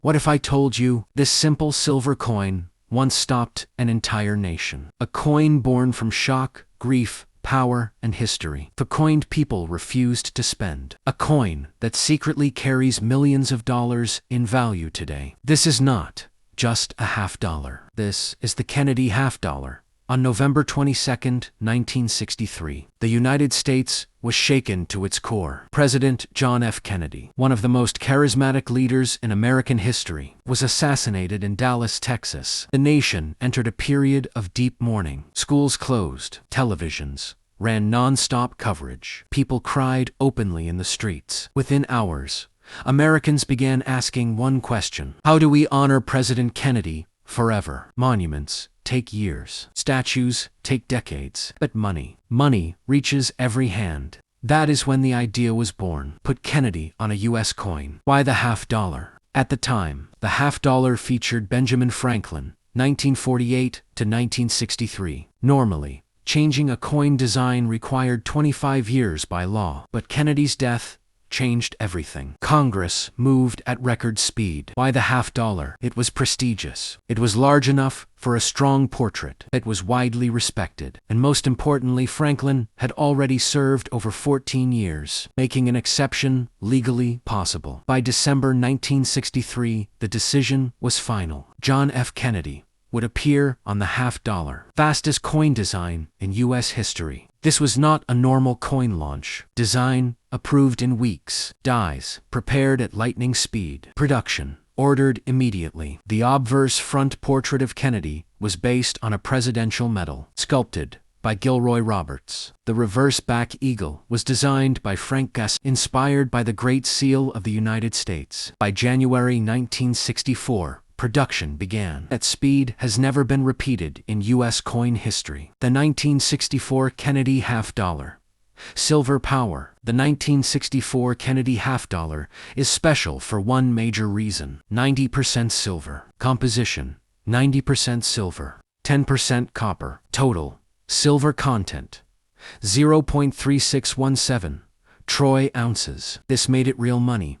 What if I told you this simple silver coin once stopped an entire nation? A coin born from shock, grief, power, and history. The coined people refused to spend. A coin that secretly carries millions of dollars in value today. This is not just a $50. This is the Kennedy $50. On November 22, 1963, the United States was shaken to its core. President John F. Kennedy, one of the most charismatic leaders in American history, was assassinated in Dallas, Texas. The nation entered a period of deep mourning. Schools closed. Televisions ran non-stop coverage. People cried openly in the streets. Within hours, Americans began asking one question: how do we honor President Kennedy forever? Monuments take years. Statues take decades. But money reaches every hand. That is when the idea was born. Put Kennedy on a U.S. coin. Why the $50? At the time, the $50 featured Benjamin Franklin, 1948 to 1963. Normally, changing a coin design required 25 years by law. But Kennedy's death changed everything. Congress moved at record speed. Why the $50? It was prestigious. It was large enough for a strong portrait. It was widely respected. And most importantly, Franklin had already served over 14 years, making an exception legally possible. By December 1963, the decision was final. John F. Kennedy would appear on the $50. Fastest coin design in U.S. history. This was not a normal coin launch. Design approved in weeks. Dies prepared at lightning speed. Production ordered immediately. The obverse front portrait of Kennedy was based on a presidential medal, sculpted by Gilroy Roberts. The reverse back eagle was designed by Frank Guess, inspired by the Great Seal of the United States. By January 1964, production began. That speed has never been repeated in U.S. coin history. The 1964 Kennedy $50. Silver power. The 1964 Kennedy $50 is special for one major reason. 90% silver. Composition: 90% silver, 10% copper. Total silver content: 0.3617 troy ounces. This made it real money,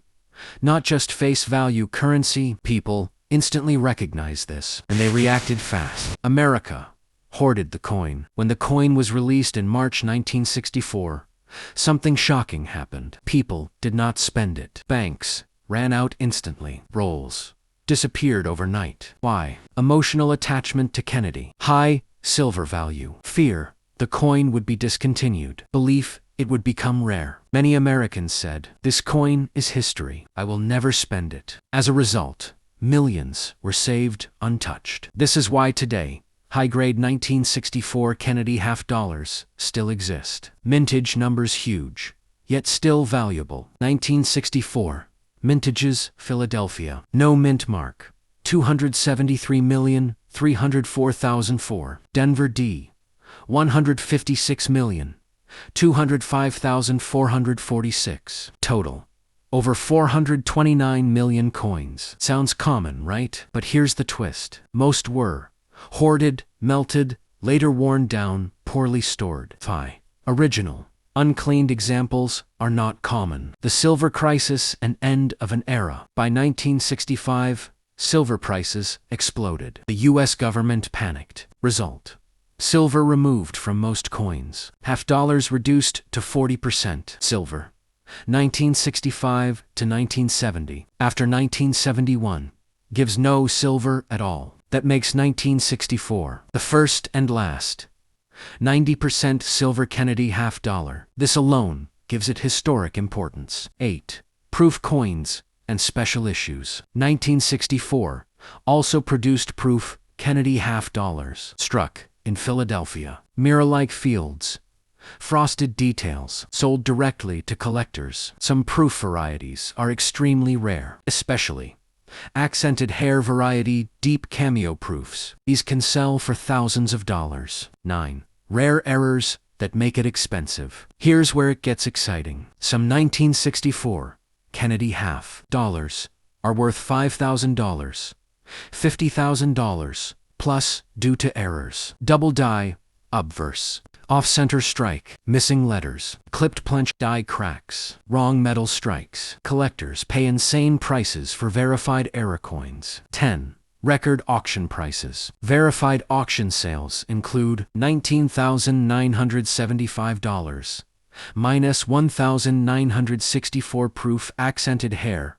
not just face value currency. People instantly recognized this, and they reacted fast. America hoarded the coin. When the coin was released in March 1964, something shocking happened. People did not spend it. Banks ran out instantly. Rolls disappeared overnight. Why? Emotional attachment to Kennedy. High silver value. Fear the coin would be discontinued. Belief it would become rare. Many Americans said, "This coin is history. I will never spend it." As a result, millions were saved untouched. This is why today, high-grade 1964 Kennedy $50 still exist. Mintage numbers huge, yet still valuable. 1964. Mintages, Philadelphia. No mint mark. 273,304,004. Denver D. 156,205,446. Total: over 429 million coins. Sounds common, right? But here's the twist. Most were hoarded, melted, later worn down, poorly stored. Original, uncleaned examples are not common. The silver crisis and end of an era. By 1965, silver prices exploded. The U.S. government panicked. Result: silver removed from most coins. $50 reduced to 40% silver. 1965 to 1970. After 1971, gives no silver at all. That makes 1964 the first and last 90% silver Kennedy $50. This alone gives it historic importance. 8. Proof coins and special issues. 1964 also produced proof Kennedy $50. Struck in Philadelphia. Mirror-like fields. Frosted details. Sold directly to collectors. Some proof varieties are extremely rare, especially accented hair variety, deep cameo proofs. These can sell for thousands of dollars. 9. Rare errors that make it expensive. Here's where it gets exciting. Some 1964 Kennedy $50 are worth $5,000, $50,000 plus due to errors. Double die, obverse. Off-center strike, missing letters, clipped plench, die cracks, wrong metal strikes. Collectors pay insane prices for verified error coins. 10. Record auction prices. Verified auction sales include $19,975, minus $1,964 proof accented hair,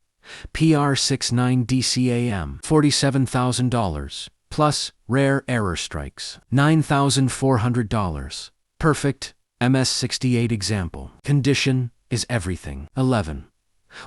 PR69 DCAM, $47,000, plus rare error strikes, $9,400. Perfect, MS68 example. Condition is everything. 11.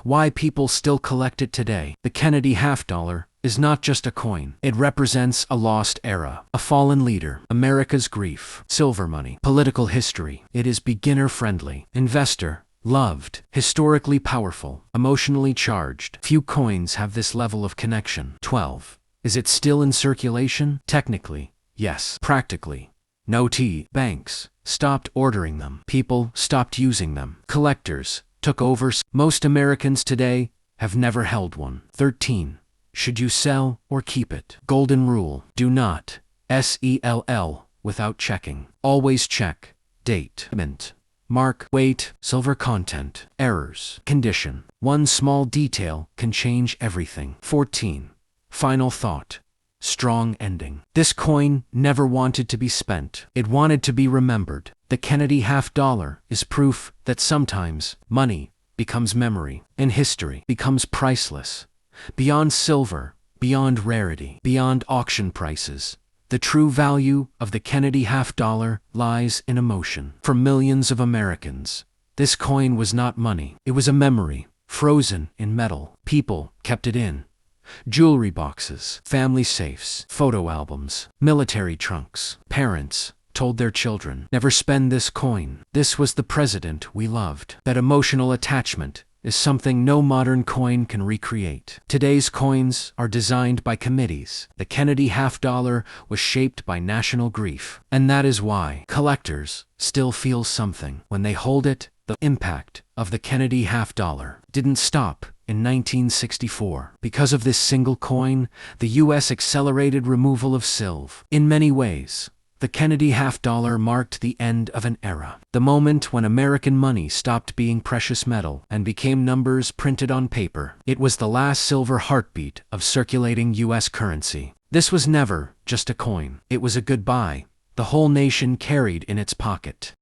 Why people still collect it today. The Kennedy half-dollar is not just a coin. It represents a lost era, a fallen leader, America's grief. Silver money. Political history. It is beginner-friendly, investor, loved, historically powerful, emotionally charged. Few coins have this level of connection. 12. Is it still in circulation? Technically, yes. Practically, no. Banks stopped ordering them. People stopped using them. Collectors took over. Most Americans today have never held one. 13. Should you sell or keep it? Golden rule. Do not sell without checking. Always check date, mint, mark, weight, silver content, errors, condition. One small detail can change everything. 14. Final thought. Strong ending. This coin never wanted to be spent. It wanted to be remembered. The Kennedy half-dollar is proof that sometimes money becomes memory, and history becomes priceless. Beyond silver, beyond rarity, beyond auction prices, the true value of the Kennedy half-dollar lies in emotion. For millions of Americans, this coin was not money. It was a memory, frozen in metal. People kept it in jewelry boxes, family safes, photo albums, military trunks. Parents told their children, never spend this coin. This was the president we loved. That emotional attachment is something no modern coin can recreate. Today's coins are designed by committees. The Kennedy half-dollar was shaped by national grief. And that is why collectors still feel something when they hold it. The impact of the Kennedy half-dollar didn't stop in 1964. Because of this single coin, the U.S. accelerated removal of silver. In many ways, the Kennedy half-dollar marked the end of an era. The moment when American money stopped being precious metal and became numbers printed on paper. It was the last silver heartbeat of circulating U.S. currency. This was never just a coin. It was a goodbye the whole nation carried in its pocket.